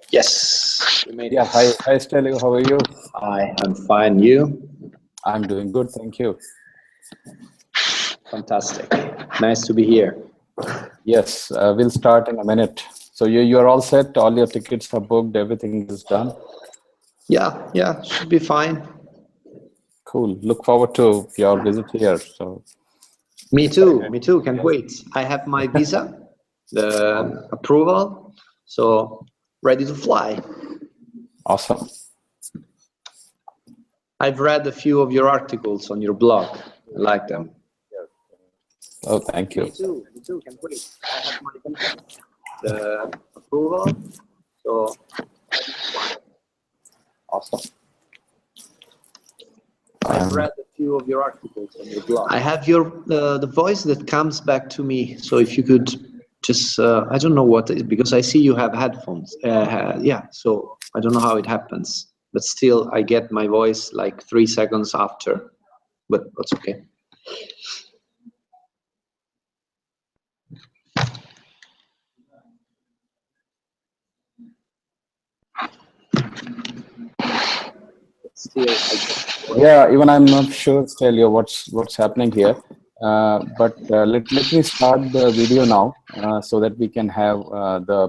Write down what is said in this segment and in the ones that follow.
Yes, we made Yeah, it. hi Stelio, how are you? I am fine. You? I'm doing good, thank you. Fantastic. Nice to be here. Yes, we'll start in a minute. So you're all set, all your tickets are booked, everything is done? Yeah, should be fine. Cool, look forward to your visit here. So Me too, can't wait. I have my visa, the approval, so ready to fly. Awesome. I've read a few of your articles on your blog. I like them. Oh, thank you. Me too, can't wait. I have my visa, the approval, so ready to fly. Awesome. I've read a few of your articles on your blog. I have your the voice that comes back to me. So if you could just, I don't know what, because I see you have headphones. Yeah, so I don't know how it happens, but still I get my voice like 3 seconds after, but that's okay. Yeah, even I'm not sure, Stelio, what's happening here. But let me start the video now, so that we can have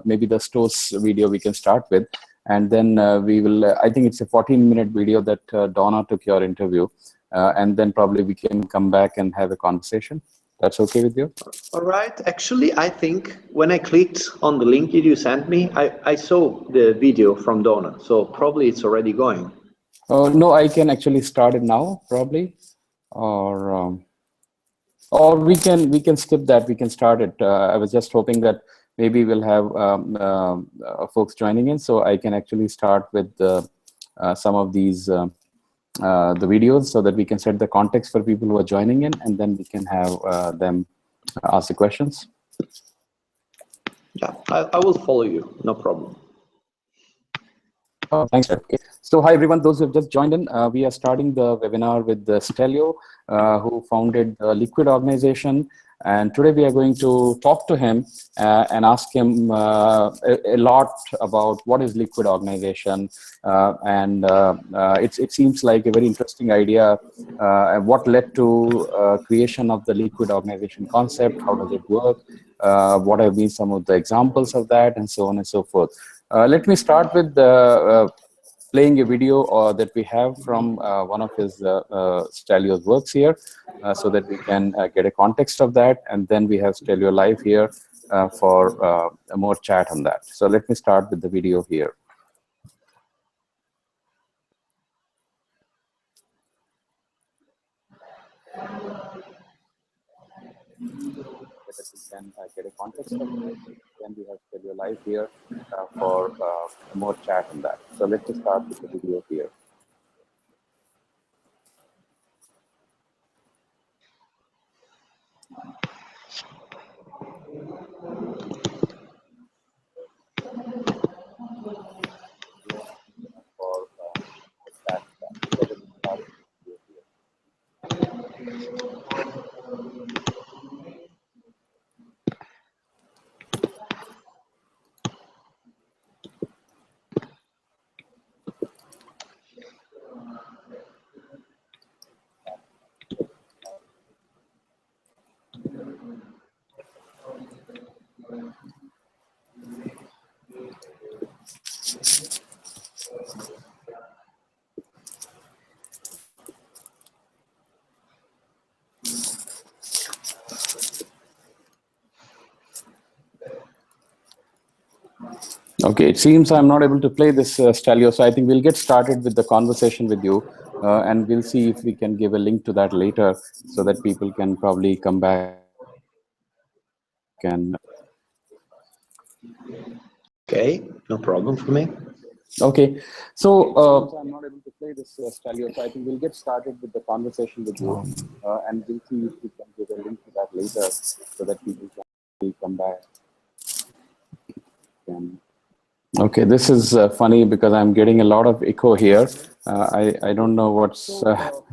maybe the stores video we can start with, and then we will. I think it's a 14-minute video that Donna took your interview, and then probably we can come back and have a conversation. That's okay with you? All right. Actually, I think when I clicked on the link that you sent me, I saw the video from Donna, so probably it's already going. No, I can actually start it now, probably, or we can skip that. We can start it. I was just hoping that maybe we'll have folks joining in, so I can actually start with some of these the videos, so that we can set the context for people who are joining in, and then we can have them ask the questions. Yeah, I will follow you. No problem. Oh, thanks. Okay. So hi everyone, those who have just joined in, we are starting the webinar with Stelio, who founded the Liquid organization. And today we are going to talk to him and ask him a lot about what is Liquid organization. It seems like a very interesting idea. What led to creation of the Liquid organization concept? How does it work? What have been some of the examples of that, and so on and so forth. Let me start with playing a video that we have from one of his Stelio's works here, so that we can get a context of that, and then we have Stelio live here for a more chat on that. So let me start with the video here. That we can get a context of it. Then we have Stelio live here for more chat on that. So let's just start with the video here. For chat. So let's start with the video here. Okay, it seems I'm not able to play this, Stelio, so I think we'll get started with the conversation with you, and we'll see if we can give a link to that later, so that people can probably come back and... Okay, no problem for me. Okay, so I'm not able to play this, Stelio, so I think we'll get started with the conversation with you, and we'll see if we can give a link to that later, so that people can come back. Okay, this is funny because I'm getting a lot of echo here. I don't know what's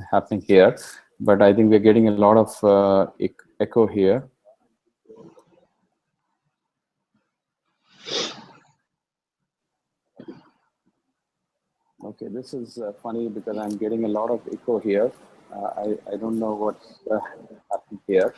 happening here, but I think we're getting a lot of echo here. Okay, this is funny because I'm getting a lot of echo here. I don't know what's happening here.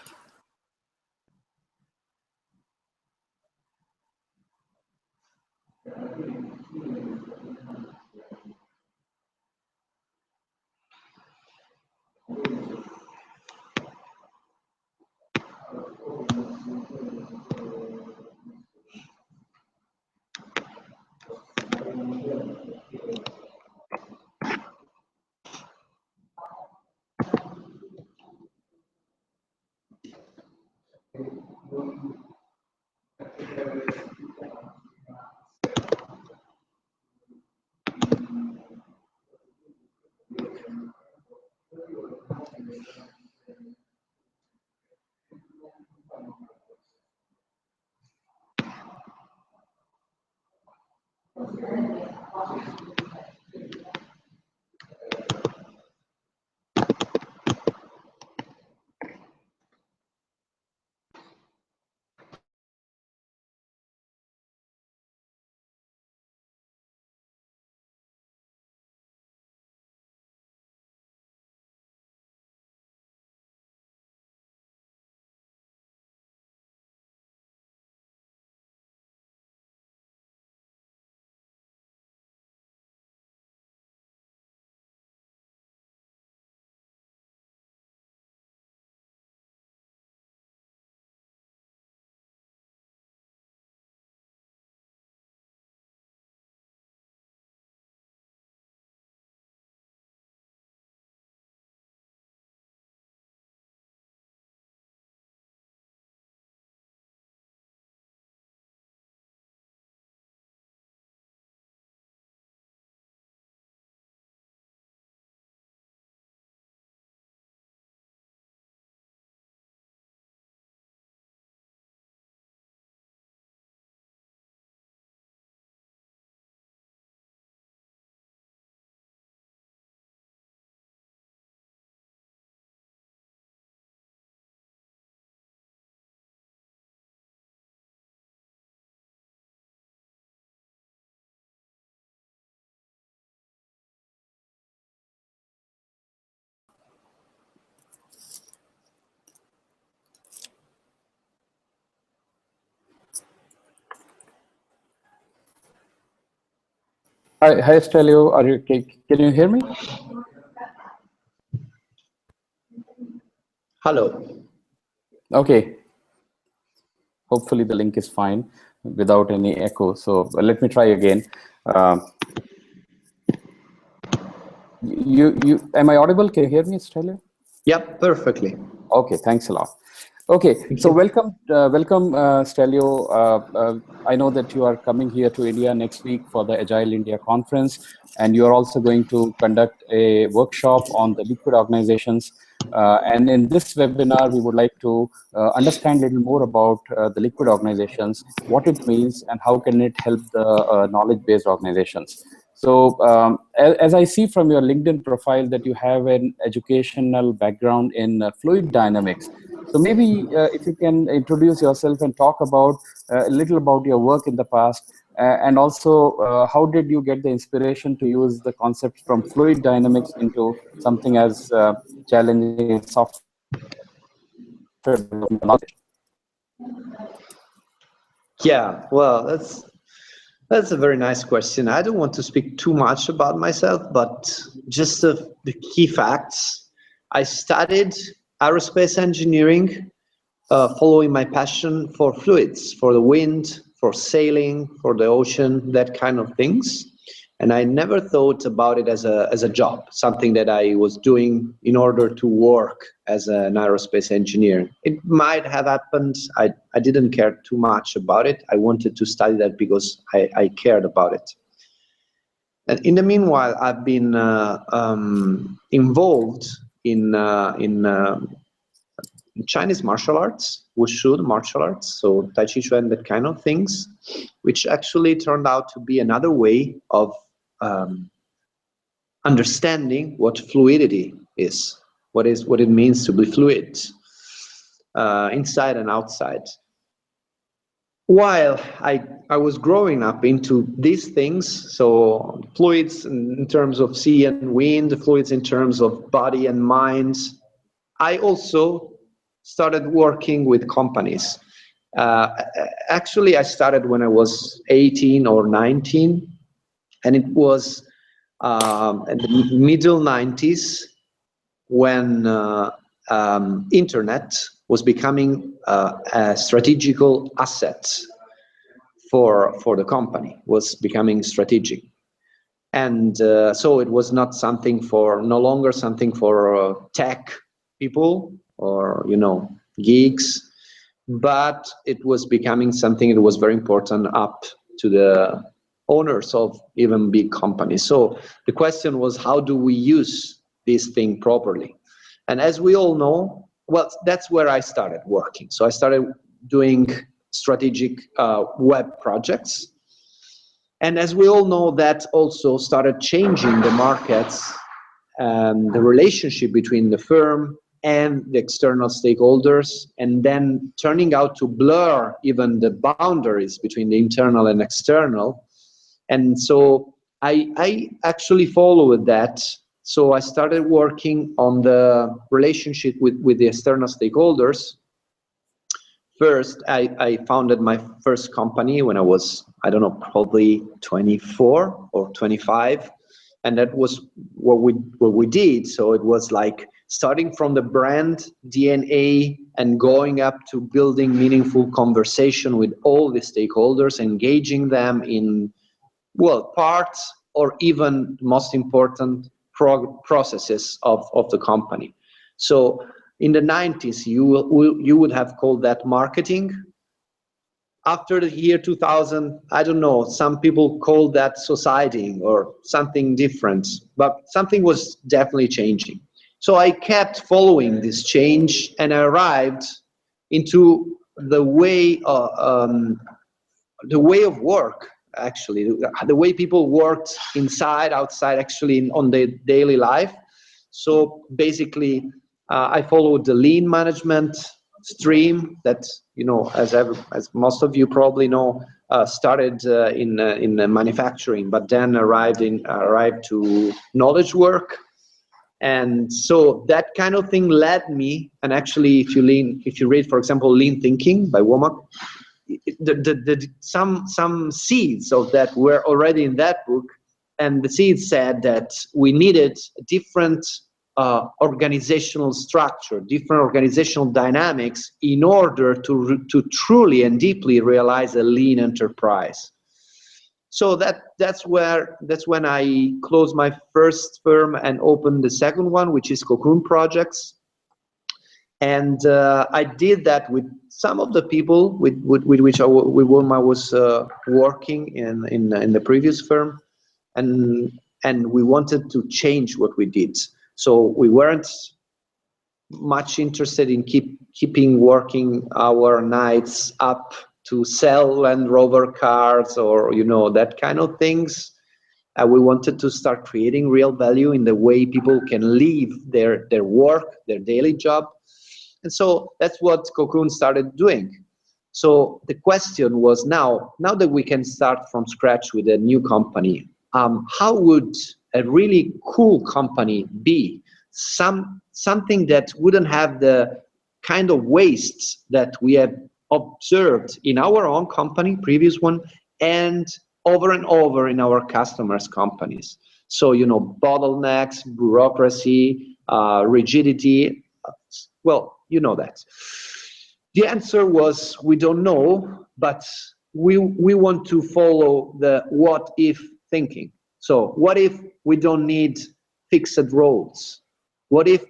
Hi, Stelio. Can you hear me? Hello. Okay. Hopefully the link is fine without any echo. So let me try again. Am I audible? Can you hear me, Stelio? Yep, perfectly. Okay, thanks a lot. Okay, so welcome, Stelio. I know that you are coming here to India next week for the Agile India conference, and you are also going to conduct a workshop on the liquid organizations. And in this webinar, we would like to understand a little more about the liquid organizations, what it means, and how can it help the knowledge-based organizations. So as I see from your LinkedIn profile that you have an educational background in fluid dynamics. So maybe if you can introduce yourself and talk about a little about your work in the past, and also how did you get the inspiration to use the concepts from fluid dynamics into something as challenging as software development? Yeah, well, that's a very nice question. I don't want to speak too much about myself, but just the key facts. I studied aerospace engineering, following my passion for fluids, for the wind, for sailing, for the ocean, that kind of things. And I never thought about it as a job, something that I was doing in order to work as an aerospace engineer. It might have happened. I didn't care too much about it. I wanted to study that because I cared about it. And in the meanwhile, I've been involved in Chinese martial arts, Wushu martial arts, so Tai Chi Chuan, that kind of things, which actually turned out to be another way of understanding what fluidity is, what it means to be fluid, inside and outside. while I was growing up into these things, so fluids in terms of sea and wind, fluids in terms of body and mind, I also started working with companies. Actually, I started when I was 18 or 19, and it was in the middle 90s when internet was becoming a strategical asset for the company, was becoming strategic. And so it was not something for, no longer something for tech people or, you know, geeks, but it was becoming something that was very important up to the owners of even big companies. So the question was, how do we use this thing properly? And as we all know, well, that's where I started working. So I started doing strategic web projects. And as we all know, that also started changing the markets, the relationship between the firm and the external stakeholders, and then turning out to blur even the boundaries between the internal and external. And so I actually followed that. So I started working on the relationship with the external stakeholders. First, I founded my first company when I was, I don't know, probably 24 or 25. And that was what we did. So it was like starting from the brand DNA and going up to building meaningful conversation with all the stakeholders, engaging them in, well, parts or even most important processes of the company. So in the 90s, you would have called that marketing. After the year 2000, I don't know, some people call that society or something different, but something was definitely changing. So I kept following this change, and I arrived into the way of work, actually, the way people worked inside, outside, actually on their daily life. So basically, I followed the lean management stream that, you know, as most of you probably know, started in manufacturing, but then arrived to knowledge work. And so that kind of thing led me, and actually, if you read, for example, Lean Thinking by Womack, some seeds of that were already in that book, and the seeds said that we needed a different organizational structure, different organizational dynamics in order to truly and deeply realize a lean enterprise. So that's when I closed my first firm and opened the second one, which is Cocoon Projects. And I did that with some of the people with whom I was working in the previous firm, and we wanted to change what we did. So we weren't much interested in keeping working our nights up to sell Land Rover cars or, you know, that kind of things. We wanted to start creating real value in the way people can leave their work, their daily job. And so that's what Cocoon started doing. So the question was, now that we can start from scratch with a new company, how would a really cool company be? Something that wouldn't have the kind of wastes that we have observed in our own company, previous one, and over in our customers' companies. So, you know, bottlenecks, bureaucracy, rigidity, well, you know that. The answer was, we don't know, but we want to follow the what if thinking. So what if we don't need fixed roles? What if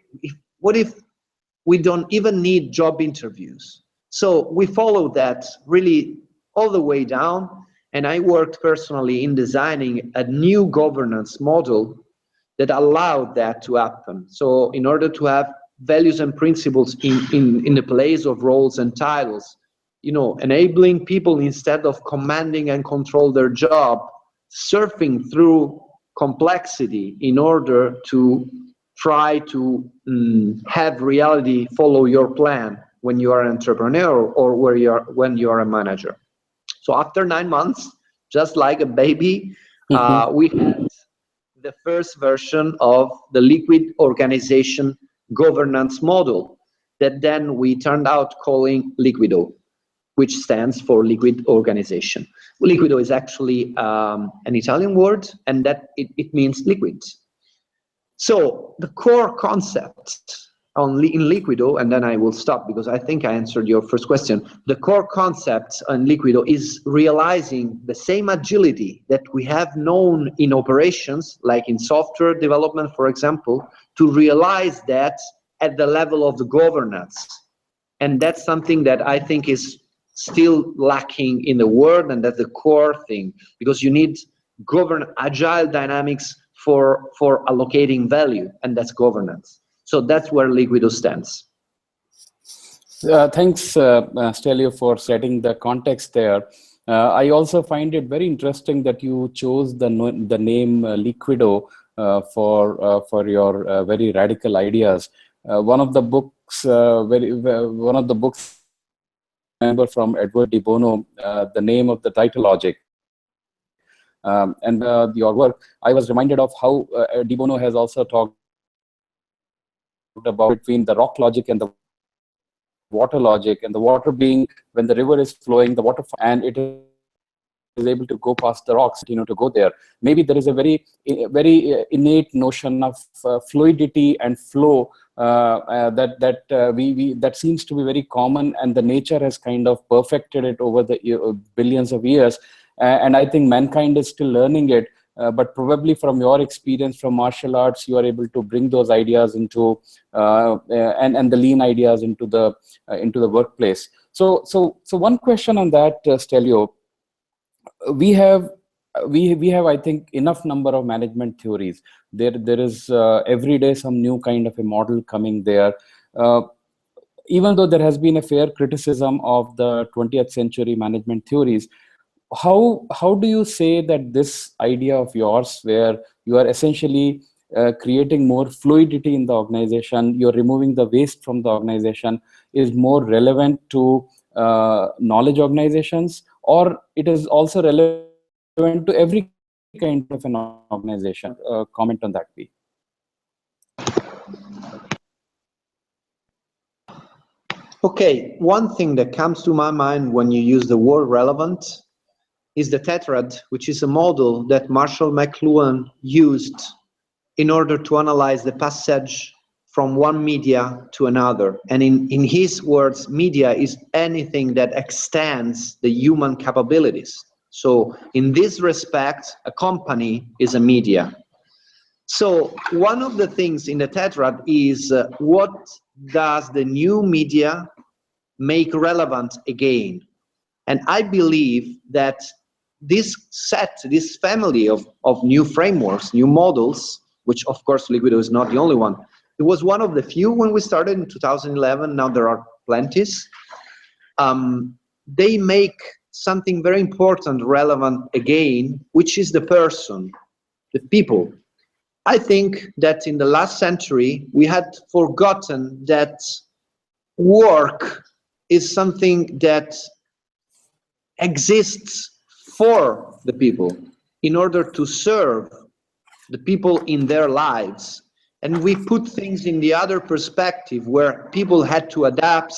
we don't even need job interviews? So we followed that really all the way down, and I worked personally in designing a new governance model that allowed that to happen. So in order to have values and principles in the place of roles and titles, you know, enabling people, instead of commanding and control their job, surfing through complexity in order to try to have reality follow your plan when you are an entrepreneur or when you are a manager. So after 9 months, just like a baby, we had the first version of the liquid organization governance model that then we turned out calling LiquidO, which stands for liquid organization. LiquidO is actually an Italian word, and that it means liquid. So the core concept in LiquidO, and then I will stop because I think I answered your first question. The core concept on LiquidO is realizing the same agility that we have known in operations, like in software development, for example, to realize that at the level of the governance. And that's something that I think is still lacking in the world, and that's the core thing, because you need agile dynamics for allocating value, and that's governance. So that's where LiquidO stands. Thanks, Stelio, for setting the context there. I also find it very interesting that you chose the name LiquidO for your very radical ideas. One of the books, one of the books I remember from Edward de Bono, the name of the Tayloristic. And your work, I was reminded of how de Bono has also talked about between the rock logic and the water logic, and the water being when the river is flowing, the water, and it is able to go past the rocks, to go there. Maybe there is a very innate notion of fluidity and flow that seems to be very common, and the nature has kind of perfected it over the billions of years. And I think mankind is still learning it. But probably from your experience from martial arts, you are able to bring those ideas into and the lean ideas into the workplace. So one question on that, Stelio. We have I think enough number of management theories. There is every day some new kind of a model coming there. Even though there has been a fair criticism of the 20th century management theories, how do you say that this idea of yours, where you are essentially creating more fluidity in the organization, you're removing the waste from the organization, is more relevant to knowledge organizations, or it is also relevant to every kind of an organization? Comment on that, please. Okay, one thing that comes to my mind when you use the word relevant is the tetrad, which is a model that Marshall McLuhan used in order to analyze the passage from one media to another. And in his words, media is anything that extends the human capabilities. So in this respect, a company is a media. So one of the things in the tetrad is what does the new media make relevant again? And I believe that this family of new frameworks, new models, which of course LiquidO is not the only one. It was one of the few when we started in 2011. Now there are plenties. They make something very important relevant again, which is the person, the people. I think that in the last century, we had forgotten that work is something that exists for the people in order to serve the people in their lives. And we put things in the other perspective, where people had to adapt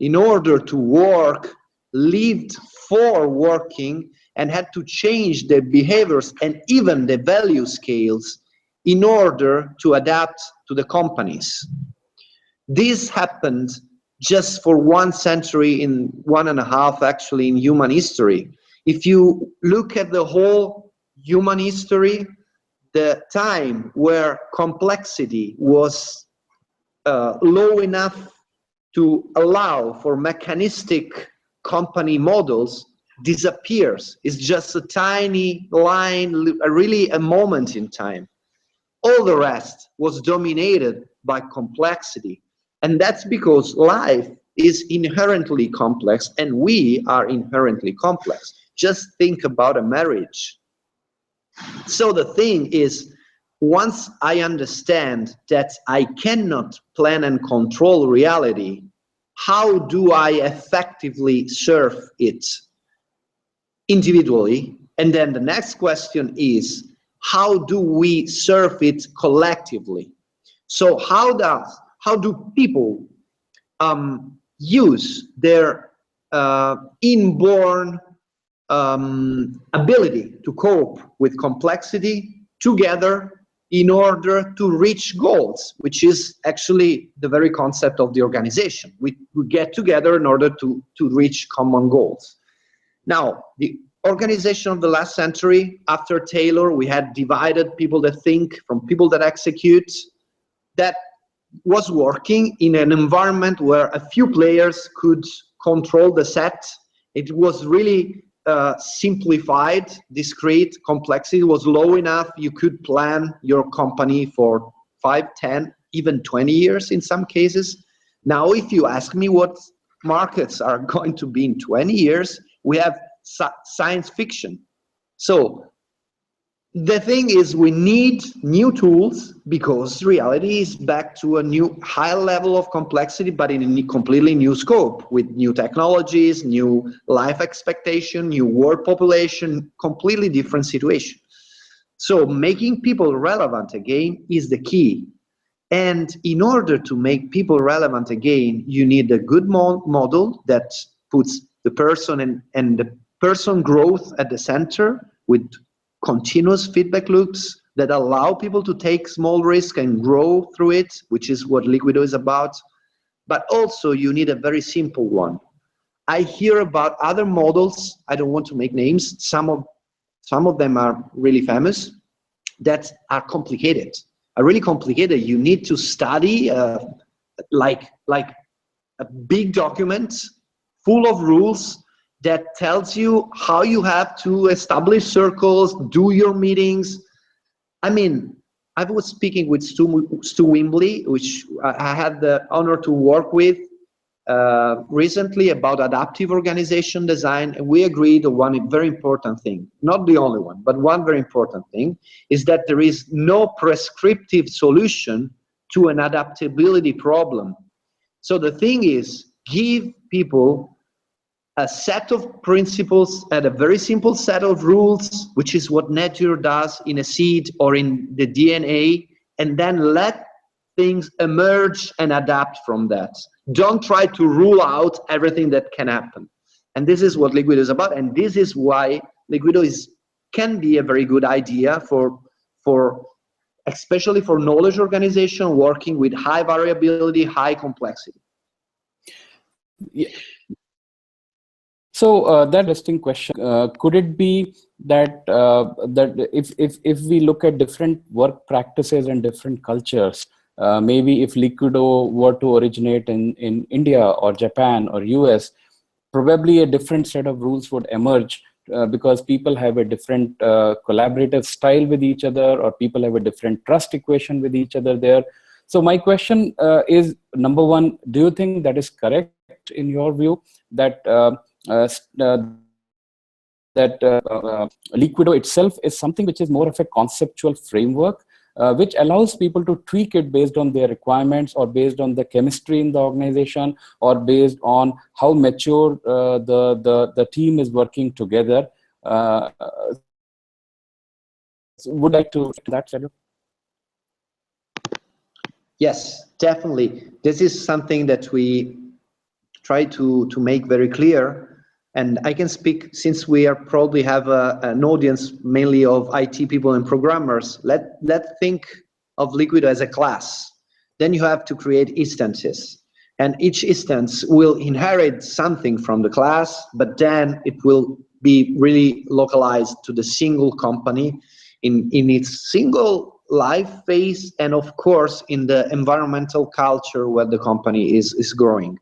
in order to work, lived for working, and had to change their behaviors and even the value scales in order to adapt to the companies. This happened just for 1 century, in 1.5 actually, in human history. If you look at the whole human history, the time where complexity was low enough to allow for mechanistic company models disappears. It's just a tiny line, really a moment in time. All the rest was dominated by complexity. And that's because life is inherently complex, and we are inherently complex. Just think about a marriage. So the thing is, once I understand that I cannot plan and control reality, how do I effectively serve it? individually, and then the next question is, how do we serve it collectively? So how do people use their inborn ability to cope with complexity together in order to reach goals, which is actually the very concept of the organization. We get together in order to reach common goals. Now, the organization of the last century, after Taylor, we had divided people that think from people that execute. That was working in an environment where a few players could control the set. It was really simplified, discrete, complexity was low enough. You could plan your company for 5, 10, even 20 years in some cases. Now, if you ask me what markets are going to be in 20 years, we have science fiction. So the thing is, we need new tools because reality is back to a new high level of complexity, but in a completely new scope with new technologies, new life expectation, new world population, completely different situation. So making people relevant again is the key. And in order to make people relevant again, you need a good model that puts the person and the person growth at the center with continuous feedback loops that allow people to take small risk and grow through it, which is what LiquidO is about. But also you need a very simple one. I hear about other models, I don't want to make names, some of them are really famous, that are complicated, are really complicated. You need to study like a big document full of rules that tells you how you have to establish circles, do your meetings. I mean, I was speaking with Stu Wimbley, which I had the honor to work with recently about adaptive organization design, and we agreed on one very important thing, not the only one, but one very important thing, is that there is no prescriptive solution to an adaptability problem. So the thing is, give people a set of principles and a very simple set of rules, which is what nature does in a seed or in the DNA, and then let things emerge and adapt from that. Don't try to rule out everything that can happen. And this is what LiquidO is about, and this is why LiquidO can be a very good idea for especially for knowledge organization working with high variability, high complexity. Yeah. So that interesting question. Could it be that that if we look at different work practices and different cultures, maybe if LiquidO were to originate in India or Japan or US, probably a different set of rules would emerge because people have a different collaborative style with each other, or people have a different trust equation with each other there. So my question is, number one, do you think that is correct in your view, that LiquidO itself is something which is more of a conceptual framework, which allows people to tweak it based on their requirements, or based on the chemistry in the organization, or based on how mature the team is working together? Would like to that, Stelio? Yes, definitely. This is something that we try to make very clear. And I can speak, since we are probably have an audience mainly of IT people and programmers. Let's think of LiquidO as a class. Then you have to create instances, and each instance will inherit something from the class, but then it will be really localized to the single company in its single life phase, and of course in the environmental culture where the company is growing.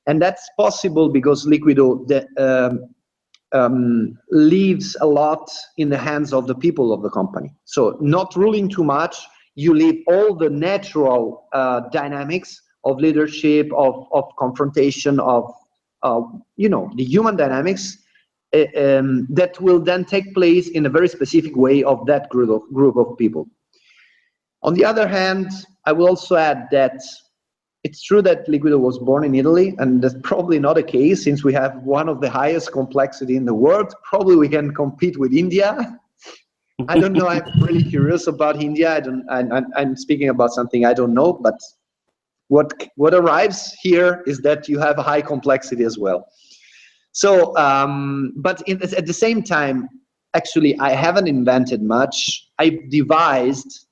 And that's possible because LiquidO leaves a lot in the hands of the people of the company. So not ruling too much, you leave all the natural dynamics of leadership, of confrontation, of you know, the human dynamics that will then take place in a very specific way of that group of people. On the other hand, I will also add that it's true that LiquidO was born in Italy, and that's probably not the case since we have one of the highest complexity in the world. Probably we can compete with India. I don't know. I'm really curious about India. I'm speaking about something I don't know, but what arrives here is that you have a high complexity as well. So, but at the same time, actually, I haven't invented much. I've devised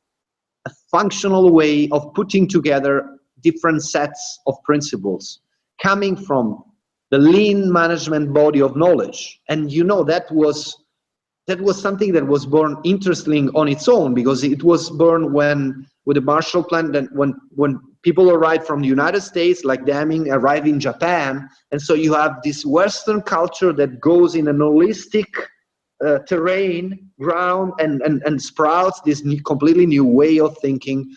a functional way of putting together different sets of principles coming from the lean management body of knowledge. And you know, that was something that was born interesting on its own, because it was born when, with the Marshall Plan, then when people arrived from the United States, like Deming arrived in Japan, and so you have this Western culture that goes in an holistic terrain, ground, and sprouts this completely new way of thinking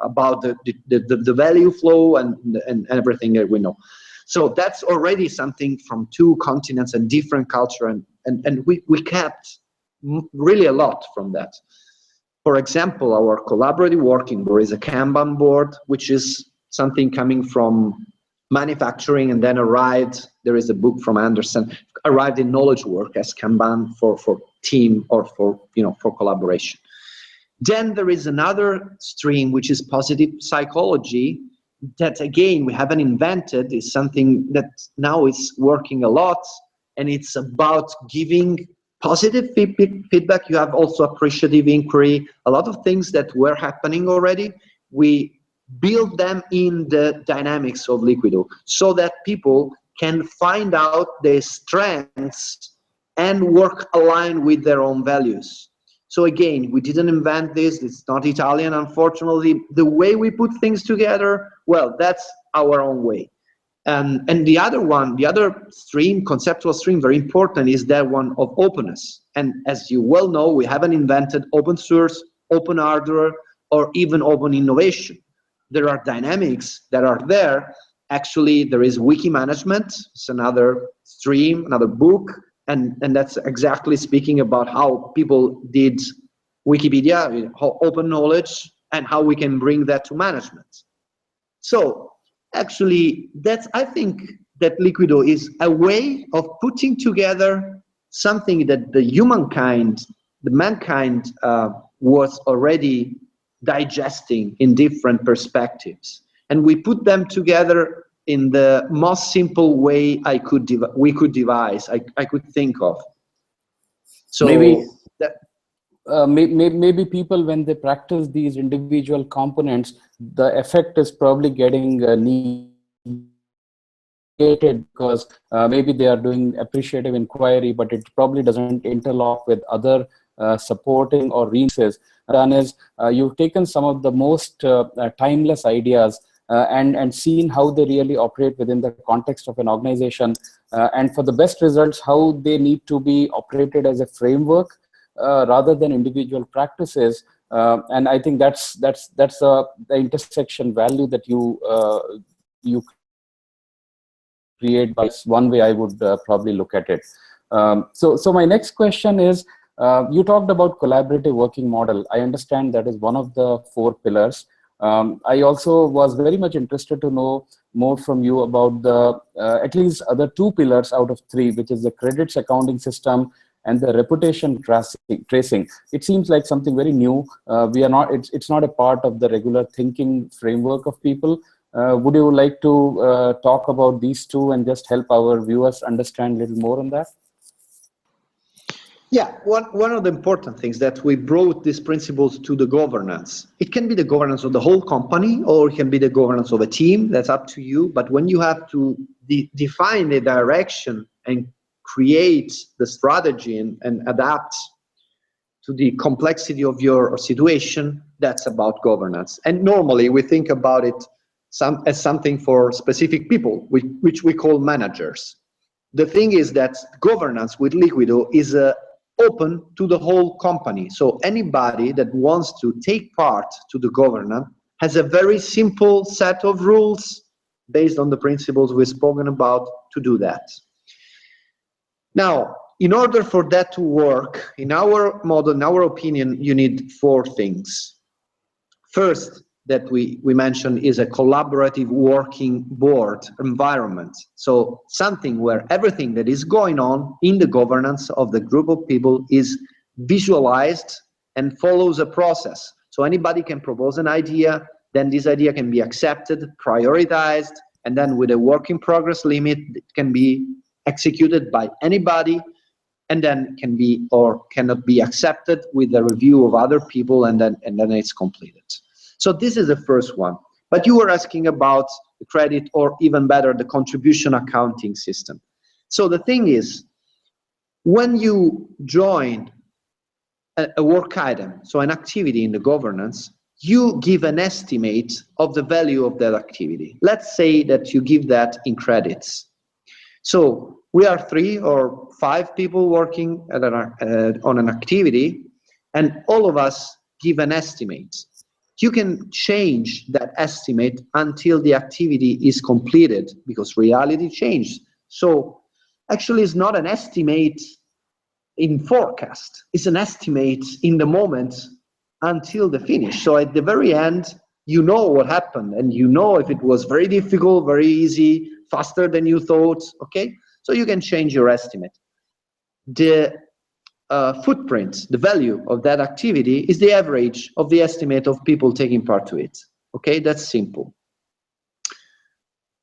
about the value flow and everything that we know. So that's already something from two continents and different culture, and we kept really a lot from that. For example, our collaborative working board is a Kanban board, which is something coming from manufacturing and then arrived, there is a book from Anderson, arrived in knowledge work as Kanban for team or for collaboration. Then there is another stream, which is positive psychology, that again we haven't invented, is something that now is working a lot, and it's about giving positive feedback. You have also appreciative inquiry, a lot of things that were happening already. We build them in the dynamics of LiquidO so that people can find out their strengths and work aligned with their own values. So again, we didn't invent this, it's not Italian, unfortunately. The way we put things together, well, that's our own way. And the other one, the other stream, conceptual stream, very important, is that one of openness. And as you well know, we haven't invented open source, open hardware, or even open innovation. There are dynamics that are there. Actually, there is wiki management. It's another stream, another book. And that's exactly speaking about how people did Wikipedia, how open knowledge, and how we can bring that to management. So actually, I think that LiquidO is a way of putting together something that the mankind was already digesting in different perspectives. And we put them together in the most simple way we could devise, I could think of. So maybe people, when they practice these individual components, the effect is probably getting negated because maybe they are doing appreciative inquiry, but it probably doesn't interlock with other supporting or reinforces. Done is you've taken some of the most timeless ideas and seen how they really operate within the context of an organization, and for the best results, how they need to be operated as a framework rather than individual practices. And I think that's the intersection value that you create. By one way I would probably look at it. So my next question is, you talked about collaborative working model. I understand that is one of the 4 pillars. I also was very much interested to know more from you about the at least other 2 pillars out of 3, which is the credits accounting system and the reputation tracing. It seems like something very new. It's not a part of the regular thinking framework of people. Would you like to talk about these 2 and just help our viewers understand a little more on that? Yeah, one of the important things that we brought these principles to the governance. It can be the governance of the whole company, or it can be the governance of a team. That's up to you. But when you have to define the direction and create the strategy and adapt to the complexity of your situation, that's about governance. And normally we think about it as something for specific people, which we call managers. The thing is that governance with LiquidO is open to the whole company. So anybody that wants to take part to the governance has a very simple set of rules based on the principles we've spoken about to do that. Now, in order for that to work, in our model, in our opinion, you need 4 things. First, that we mentioned is a collaborative working board environment. So something where everything that is going on in the governance of the group of people is visualized and follows a process. So anybody can propose an idea, then this idea can be accepted, prioritized, and then with a work in progress limit, it can be executed by anybody, and then can be or cannot be accepted with a review of other people, and then it's completed. So this is the first one. But you were asking about the credit, or even better, the contribution accounting system. So the thing is, when you join a work item, so an activity in the governance, you give an estimate of the value of that activity. Let's say that you give that in credits. So we are 3 or 5 people working on an activity, and all of us give an estimate. You can change that estimate until the activity is completed, because reality changed. So actually it's not an estimate in forecast, it's an estimate in the moment until the finish. So at the very end, you know what happened, and you know if it was very difficult, very easy, faster than you thought, okay? So you can change your estimate. The footprint, the value of that activity, is the average of the estimate of people taking part to it. Okay, that's simple.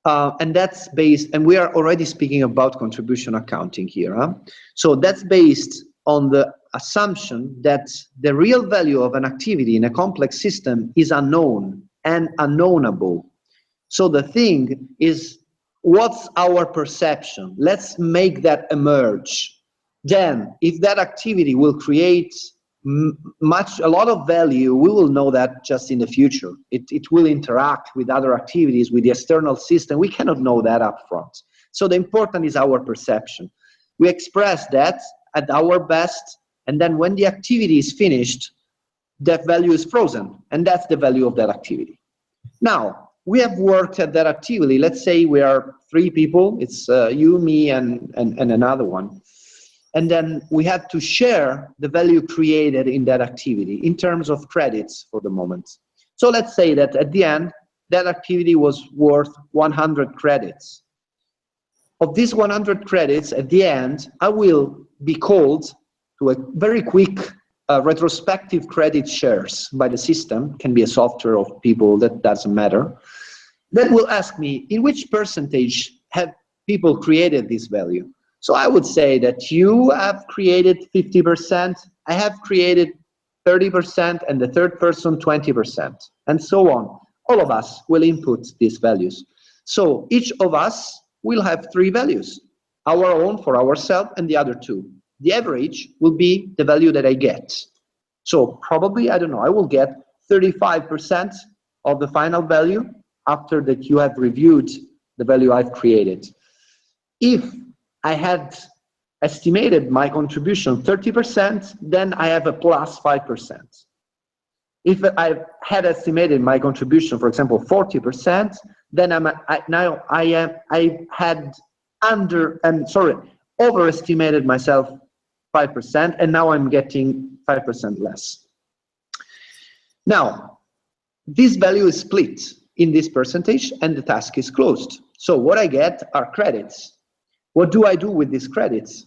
And that's based, and we are already speaking about contribution accounting here. Huh? So that's based on the assumption that the real value of an activity in a complex system is unknown and unknowable. So the thing is, what's our perception? Let's make that emerge. Then, if that activity will create a lot of value, we will know that just in the future. It will interact with other activities, with the external system. We cannot know that up front. So the important is our perception. We express that at our best, and then when the activity is finished, that value is frozen, and that's the value of that activity. Now, we have worked at that activity. Let's say we are 3 people. It's you, me, and another one. And then we have to share the value created in that activity in terms of credits for the moment. So let's say that at the end, that activity was worth 100 credits. Of these 100 credits, at the end, I will be called to a very quick retrospective credit shares by the system. Can be a software of people, that doesn't matter. That will ask me, in which percentage have people created this value? So I would say that you have created 50%, I have created 30%, and the third person 20%, and so on. All of us will input these values. So each of us will have 3 values, our own for ourselves and the other 2. The average will be the value that I get. So probably, I don't know, I will get 35% of the final value after that you have reviewed the value I've created. If I had estimated my contribution 30%, then I have a plus 5%. If I had estimated my contribution, for example, 40%, then I had overestimated myself 5%, and now I'm getting 5% less. Now, this value is split in this percentage, and the task is closed. So what I get are credits. What do I do with these credits?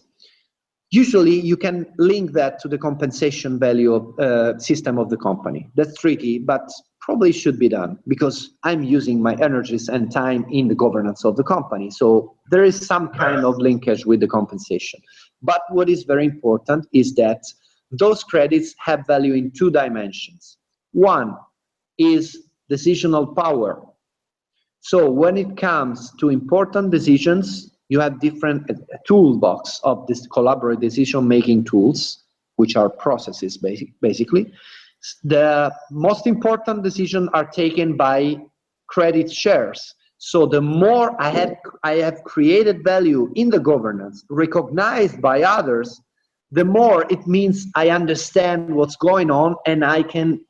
Usually, you can link that to the compensation value of system of the company. That's tricky, but probably should be done, because I'm using my energies and time in the governance of the company. So there is some kind of linkage with the compensation. But what is very important is that those credits have value in 2 dimensions. One is decisional power. So when it comes to important decisions, you have different toolbox of this collaborative decision-making tools, which are processes, basically. The most important decisions are taken by credit shares. So the more I have created value in the governance, recognized by others, the more it means I understand what's going on, and I can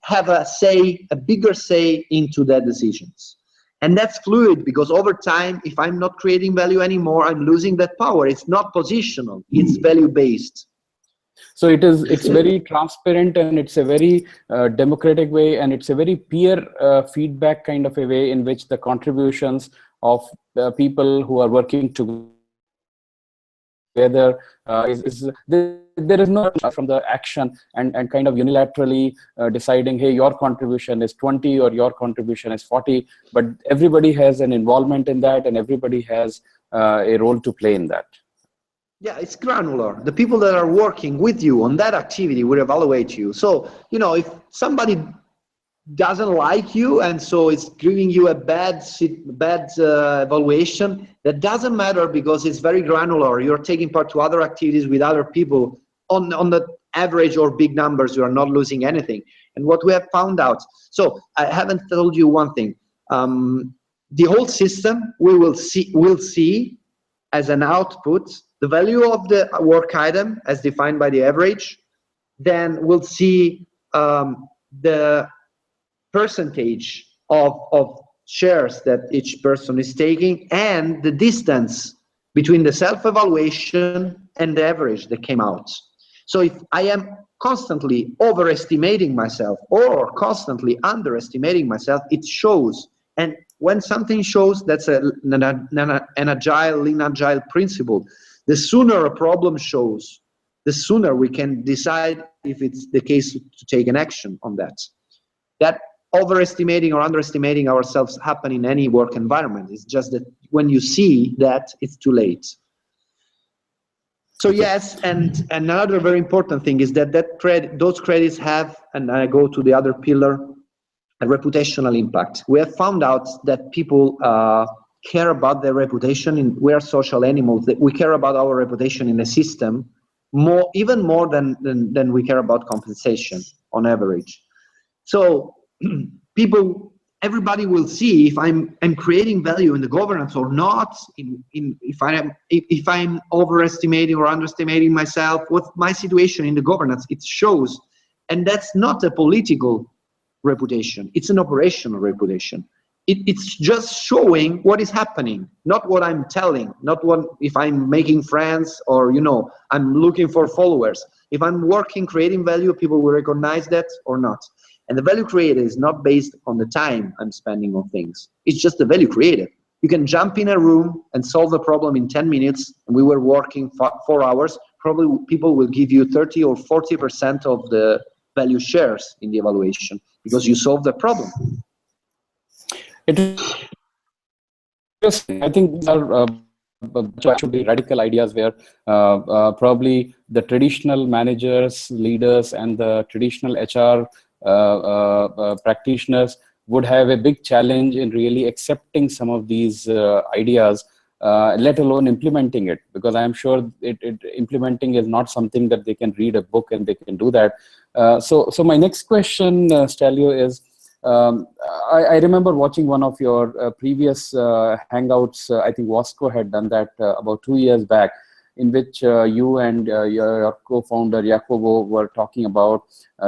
have a bigger say into their decisions. And that's fluid, because over time, if I'm not creating value anymore, I'm losing that power. It's not positional, it's value-based. So it's very transparent, and it's a very democratic way, and it's a very peer feedback kind of a way in which the contributions of people who are working together there is no from the action and kind of unilaterally deciding, hey, your contribution is 20 or your contribution is 40, but everybody has an involvement in that, and everybody has a role to play in that. Yeah, it's granular. The people that are working with you on that activity will evaluate you. So, you know, if somebody doesn't like you and so it's giving you a bad evaluation, that doesn't matter because it's very granular. You're taking part to other activities with other people. On the average or big numbers, you are not losing anything. And what we have found out, so I haven't told you one thing. The whole system will see as an output the value of the work item as defined by the average. Then we'll see the percentage of shares that each person is taking and the distance between the self-evaluation and the average that came out. So if I am constantly overestimating myself or constantly underestimating myself, it shows. And when something shows, that's an agile, lean agile principle. The sooner a problem shows, the sooner we can decide if it's the case to take an action on that. That overestimating or underestimating ourselves happen in any work environment. It's just that when you see that, it's too late. So yes, and another very important thing is that those credits have, and I go to the other pillar, a reputational impact. We have found out that people care about their reputation. We are social animals. That we care about our reputation in the system even more than we care about compensation on average. So everybody will see if I'm creating value in the governance or not. If I'm overestimating or underestimating myself, what's my situation in the governance? It shows, and that's not a political reputation. It's an operational reputation. It's just showing what is happening, not what I'm telling, not if I'm making friends or I'm looking for followers. If I'm working, creating value, people will recognize that or not. And the value created is not based on the time I'm spending on things. It's just the value created. You can jump in a room and solve the problem in 10 minutes, and we were working 4 hours. Probably people will give you 30 or 40% of the value shares in the evaluation because you solved the problem. I think these are actually radical ideas where probably the traditional managers, leaders, and the traditional HR practitioners would have a big challenge in really accepting some of these ideas, let alone implementing it, because I'm sure implementing is not something that they can read a book and they can do that. So my next question, Stelio, is I remember watching one of your previous hangouts. I think Wasco had done that about 2 years back, in which you and your co-founder Jacobo were talking about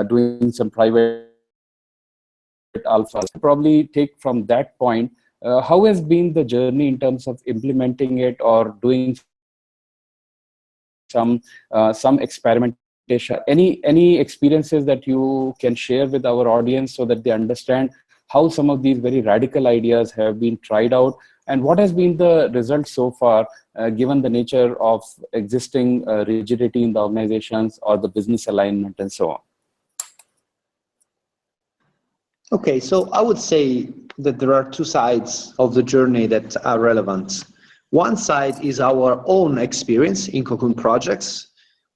doing some private alphas. Probably take from that point, how has been the journey in terms of implementing it or doing some experimentation? Any experiences that you can share with our audience so that they understand how some of these very radical ideas have been tried out, and what has been the result so far, given the nature of existing rigidity in the organizations or the business alignment and so on? Okay, so I would say that there are two sides of the journey that are relevant. One side is our own experience in Cocoon projects.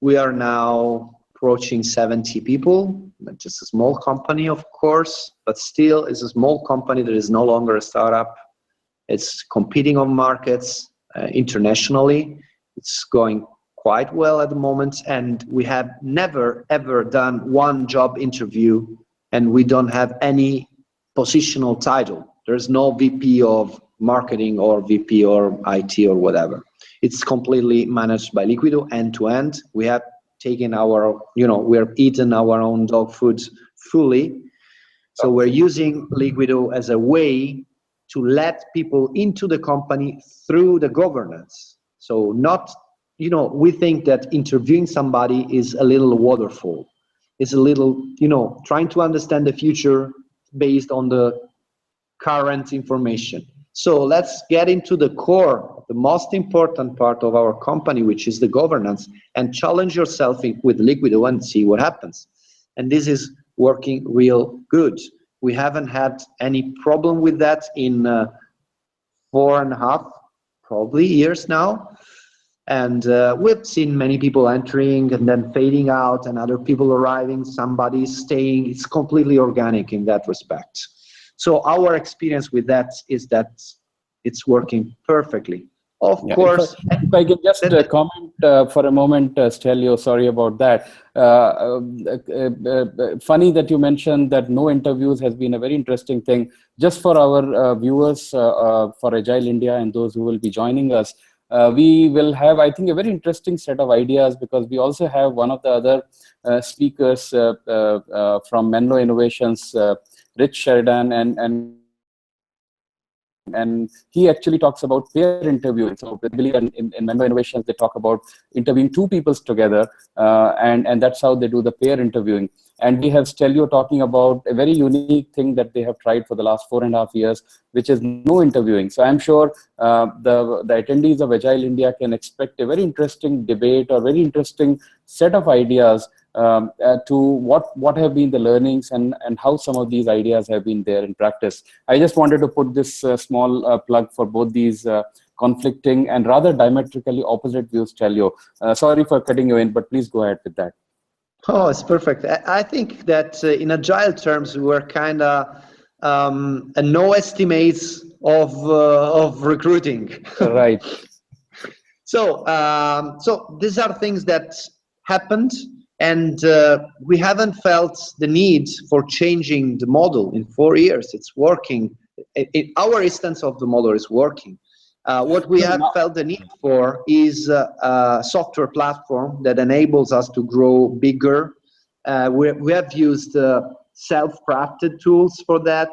We are now approaching 70 people, just a small company, of course, but still it's a small company that is no longer a startup. It's competing on markets internationally. It's going quite well at the moment, and we have never, ever done one job interview, and we don't have any positional title. There's no VP of marketing or VP or IT or whatever. It's completely managed by LiquidO end to end. We have taken we have eaten our own dog food fully. So we're using LiquidO as a way to let people into the company through the governance. So not you know, we think that interviewing somebody is a little waterfall. It's a little, you know, trying to understand the future based on the current information. So let's get into the core, the most important part of our company, which is the governance, and challenge yourself with LiquidO and see what happens. And this is working real good. We haven't had any problem with that in 4.5 probably years now. And we've seen many people entering and then fading out, and other people arriving, somebody staying. It's completely organic in that respect. So our experience with that is that it's working perfectly. Of course. If I can just comment for a moment, Stelio, sorry about that. Funny that you mentioned that no interviews has been a very interesting thing. Just for our viewers for Agile India and those who will be joining us, we will have, I think, a very interesting set of ideas, because we also have one of the other speakers from Menlo Innovations, Rich Sheridan, and he actually talks about peer interviewing. So I believe in Menlo Innovations, they talk about interviewing two people together, and that's how they do the peer interviewing. And we have Stelio talking about a very unique thing that they have tried for the last 4.5 years, which is no interviewing. So I'm sure the attendees of Agile India can expect a very interesting debate or very interesting set of ideas to what have been the learnings and how some of these ideas have been there in practice. I just wanted to put this small plug for both these conflicting and rather diametrically opposite views, Stelio. Sorry for cutting you in, but please go ahead with that. Oh, it's perfect. I think that in Agile terms, we were kind of no estimates of recruiting. Right. So these are things that happened, and we haven't felt the need for changing the model in 4 years. It's working. Our instance of the model is working. What we have felt the need for is a software platform that enables us to grow bigger. We have used self-crafted tools for that.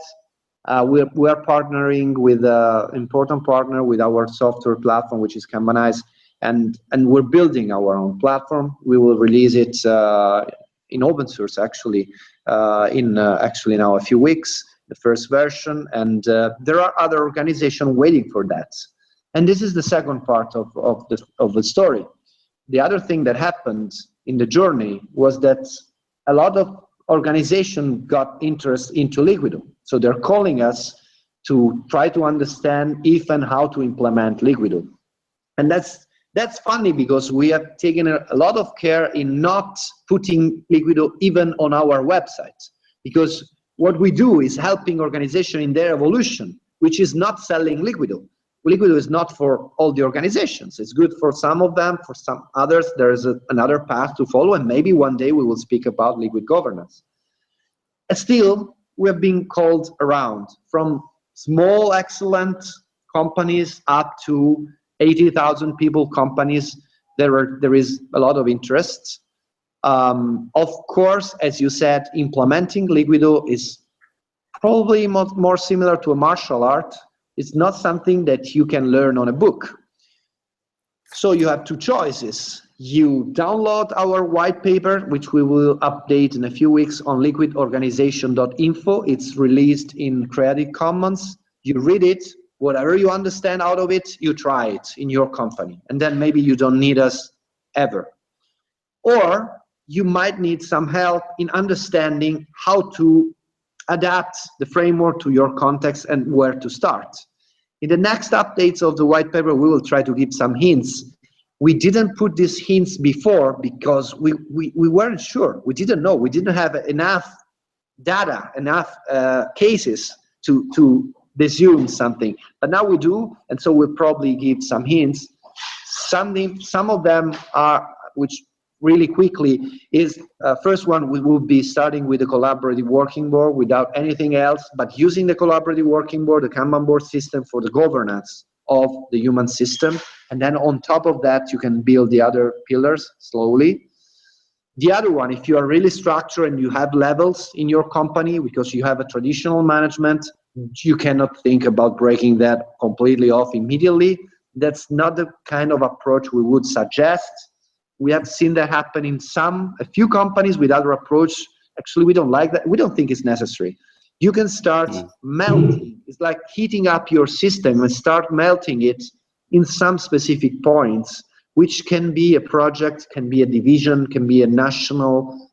We are partnering with an important partner with our software platform, which is Kanbanize, and we're building our own platform. We will release it in open source, actually, in now a few weeks, the first version, and there are other organizations waiting for that. And this is the second part of the story. The other thing that happened in the journey was that a lot of organizations got interest into LiquidO. So they're calling us to try to understand if and how to implement LiquidO. And that's funny, because we have taken a lot of care in not putting LiquidO even on our website, because what we do is helping organizations in their evolution, which is not selling LiquidO. LiquidO is not for all the organizations. It's good for some of them. For some others, there is another path to follow, and maybe one day we will speak about liquid governance. And still, we have been called around, from small, excellent companies up to 80,000 people companies. There is a lot of interest. Of course, as you said, implementing LiquidO is probably more similar to a martial art. It's not something that you can learn on a book. So you have two choices. You download our white paper, which we will update in a few weeks on liquidorganization.info. It's released in Creative Commons. You read it, whatever you understand out of it, you try it in your company. And then maybe you don't need us ever. Or you might need some help in understanding how to adapt the framework to your context and where to start. In the next updates of the white paper, we will try to give some hints. We didn't put these hints before because we weren't sure. We didn't know. We didn't have enough data, enough cases to assume something. But now we do, and so we'll probably give some hints. Some of them are, which really quickly is, first one, we will be starting with the collaborative working board without anything else, but using the collaborative working board, the Kanban board system, for the governance of the human system. And then on top of that, you can build the other pillars slowly. The other one, if you are really structured and you have levels in your company, because you have a traditional management, you cannot think about breaking that completely off immediately. That's not the kind of approach we would suggest. We have seen that happen in a few companies with other approach. Actually, we don't like that. We don't think it's necessary. You can start melting. It's like heating up your system and start melting it in some specific points, which can be a project, can be a division, can be a national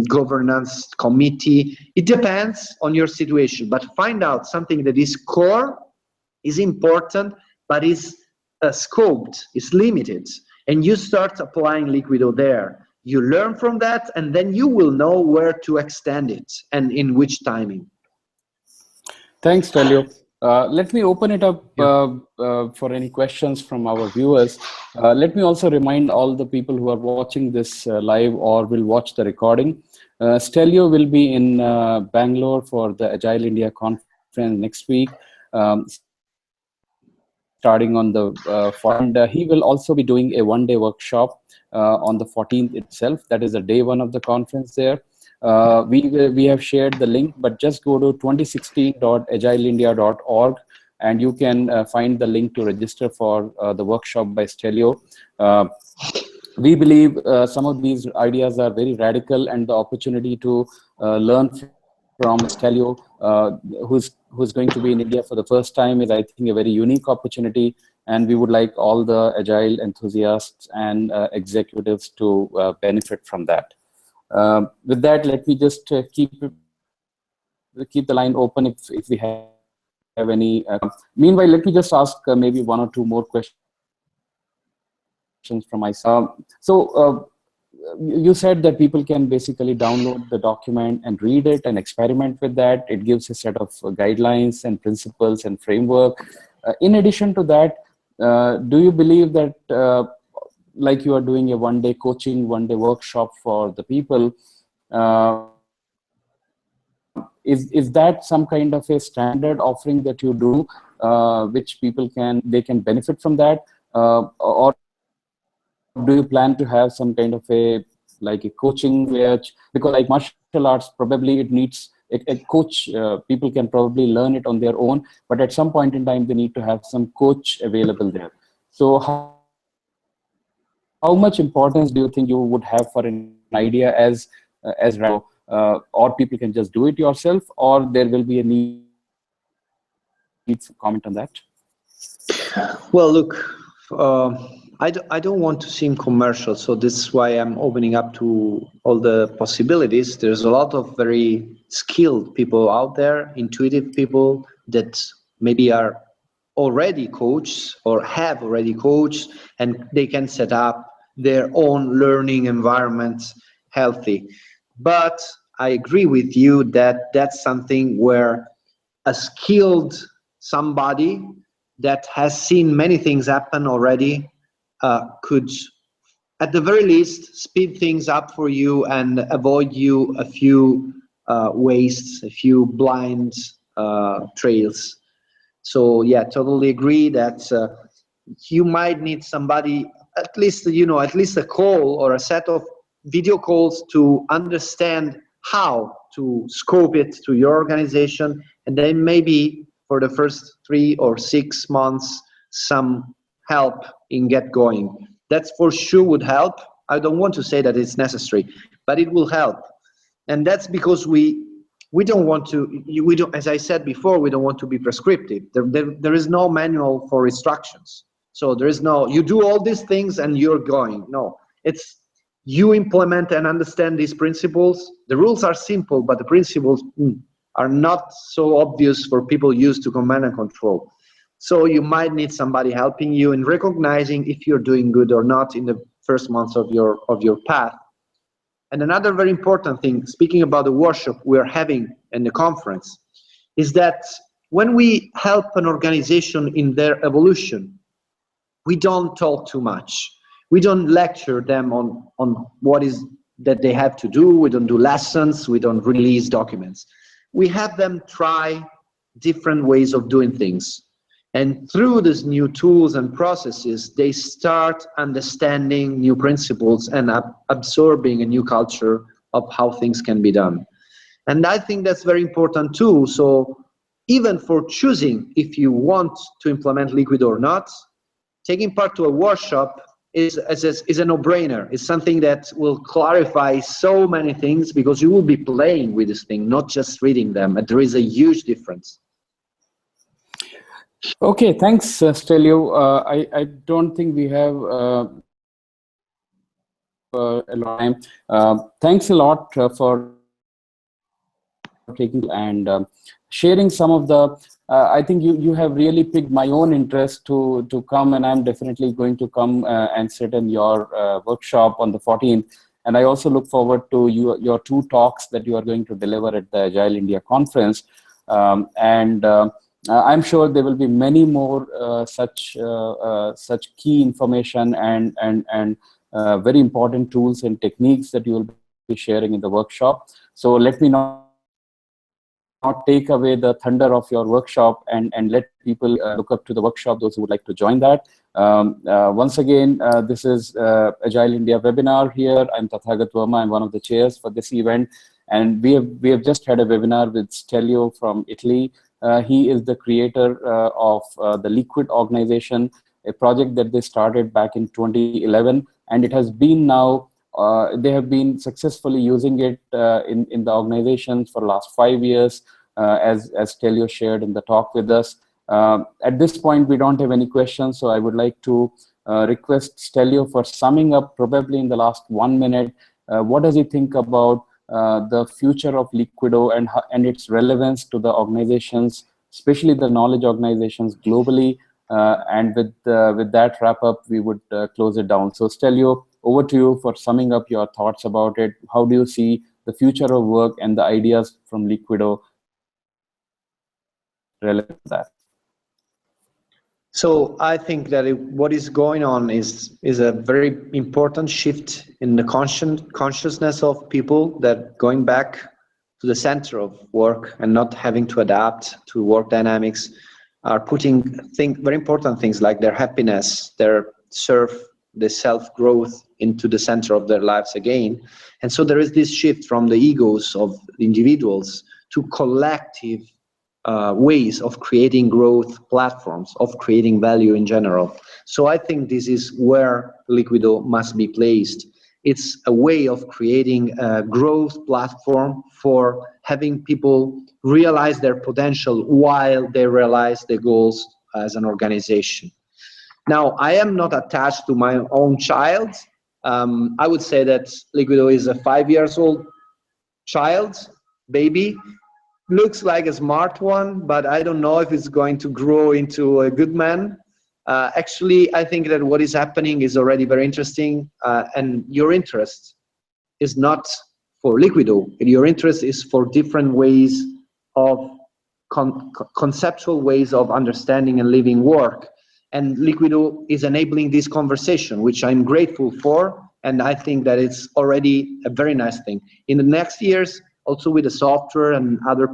governance committee. It depends on your situation, but find out something that is core, is important, but is scoped, is limited, and you start applying LiquidO there. You learn from that, and then you will know where to extend it and in which timing. Thanks, Stelio. Let me open it up for any questions from our viewers. Let me also remind all the people who are watching this live or will watch the recording. Stelio will be in Bangalore for the Agile India conference next week, starting on the 14th. And he will also be doing a one-day workshop on the 14th itself. That is the day one of the conference there. We have shared the link, but just go to 2016.agileindia.org and you can find the link to register for the workshop by Stelio. We believe some of these ideas are very radical, and the opportunity to learn from Stelio, who's going to be in India for the first time, is, I think, a very unique opportunity, and we would like all the Agile enthusiasts and executives to benefit from that. With that, let me just keep the line open if we have any. Meanwhile, let me just ask maybe one or two more questions from myself. You said that people can basically download the document and read it and experiment with that. It gives a set of guidelines and principles and framework. In addition to that, do you believe that like you are doing a one-day coaching, one-day workshop for the people, is that some kind of a standard offering that you do, which people can benefit from that, or do you plan to have some kind of a coaching, which, because like martial arts, probably it needs a coach. People can probably learn it on their own, but at some point in time they need to have some coach available there. So how much importance do you think you would have for an idea as or people can just do it yourself, or there will be a need for comment on that? Well, look, I don't want to seem commercial, so this is why I'm opening up to all the possibilities. There's a lot of very skilled people out there, intuitive people that maybe are already coached or have already coached, and they can set up their own learning environment healthy. But I agree with you that that's something where a skilled somebody that has seen many things happen already could, at the very least, speed things up for you and avoid you a few wastes, a few blind trails. So yeah, totally agree that you might need somebody, at least a call or a set of video calls to understand how to scope it to your organization, and then maybe for the first 3 or 6 months some help in get going. That's for sure would help. I don't want to say that it's necessary, but it will help. And that's because we don't want to, as I said before, we don't want to be prescriptive. There is no manual for instructions. So there is no, you do all these things and you're going. No, it's you implement and understand these principles. The rules are simple, but the principles are not so obvious for people used to command and control. So you might need somebody helping you in recognizing if you're doing good or not in the first months of your path. And another very important thing, speaking about the workshop we're having in the conference, is that when we help an organization in their evolution, we don't talk too much. We don't lecture them on what is that they have to do. We don't do lessons. We don't release documents. We have them try different ways of doing things. And through these new tools and processes, they start understanding new principles and absorbing a new culture of how things can be done. And I think that's very important too. So even for choosing if you want to implement LiquidO or not, taking part to a workshop is a no-brainer. It's something that will clarify so many things, because you will be playing with this thing, not just reading them. And there is a huge difference. Okay, thanks, Stelio. I don't think we have a lot of time. Thanks a lot for taking and sharing some of the. I think you have really piqued my own interest to come, and I'm definitely going to come and sit in your workshop on the 14th. And I also look forward to your 2 talks that you are going to deliver at the Agile India conference. I'm sure there will be many more such key information and very important tools and techniques that you will be sharing in the workshop. So let me not take away the thunder of your workshop and let people look up to the workshop, those who would like to join that. Once again, this is Agile India webinar here. I'm Tathagat Verma. I'm one of the chairs for this event. And we have just had a webinar with Stelio from Italy. He is the creator of the Liquid organization, a project that they started back in 2011. And it has been now, they have been successfully using it in the organizations for the last 5 years, as Stelio shared in the talk with us. At this point, we don't have any questions, so I would like to request Stelio for summing up, probably in the last 1 minute. What does he think about the future of LiquidO and its relevance to the organizations, especially the knowledge organizations globally? And with that wrap up, we would close it down. So Stelio, over to you for summing up your thoughts about it. How do you see the future of work and the ideas from LiquidO relevant to that? So I think that what is going on is a very important shift in the consciousness of people, that going back to the center of work and not having to adapt to work dynamics, are putting very important things like their happiness, their self-growth into the center of their lives again. And so there is this shift from the egos of individuals to collective ways of creating growth platforms, of creating value in general. So I think this is where LiquidO must be placed. It's a way of creating a growth platform for having people realize their potential while they realize their goals as an organization. Now, I am not attached to my own child. I would say that LiquidO is a 5-year-old child, baby. Looks like a smart one, but I don't know if it's going to grow into a good man. Actually, I think that what is happening is already very interesting, and your interest is not for LiquidO. Your interest is for different ways of conceptual ways of understanding and living work. And LiquidO is enabling this conversation, which I'm grateful for, and I think that it's already a very nice thing. In the next years, also with the software and other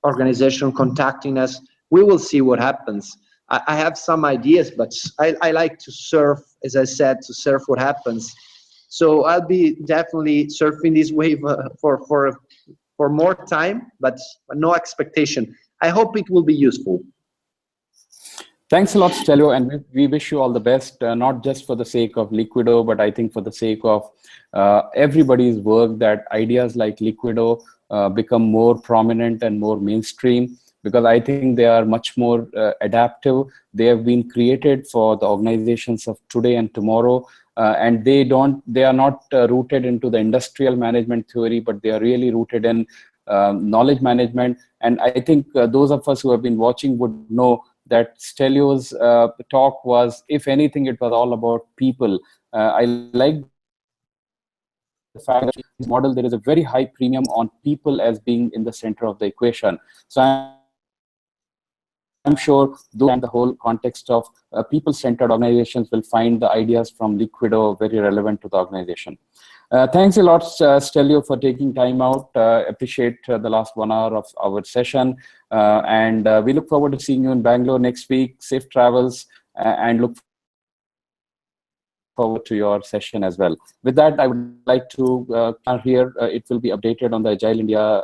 organizations contacting us, we will see what happens. I have some ideas, but I like to surf, as I said, to surf what happens. So I'll be definitely surfing this wave for more time, but no expectation. I hope it will be useful. Thanks a lot, Stelio, and we wish you all the best, not just for the sake of LiquidO, but I think for the sake of everybody's work, that ideas like LiquidO become more prominent and more mainstream, because I think they are much more adaptive. They have been created for the organizations of today and tomorrow, and they are not rooted into the industrial management theory, but they are really rooted in knowledge management. And I think those of us who have been watching would know that Stelio's talk was, if anything, it was all about people. I like the fact that in this model, there is a very high premium on people as being in the center of the equation. So I'm sure those and the whole context of people-centered organizations will find the ideas from LiquidO very relevant to the organization. Thanks a lot, Stelio, for taking time out. Appreciate the last 1 hour of our session. And we look forward to seeing you in Bangalore next week. Safe travels, and look forward to your session as well. With that, I would like to here, it will be updated on the Agile India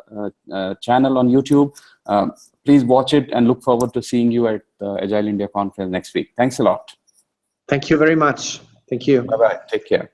channel on YouTube. Please watch it and look forward to seeing you at the Agile India conference next week. Thanks a lot. Thank you very much. Thank you. Bye-bye. Take care.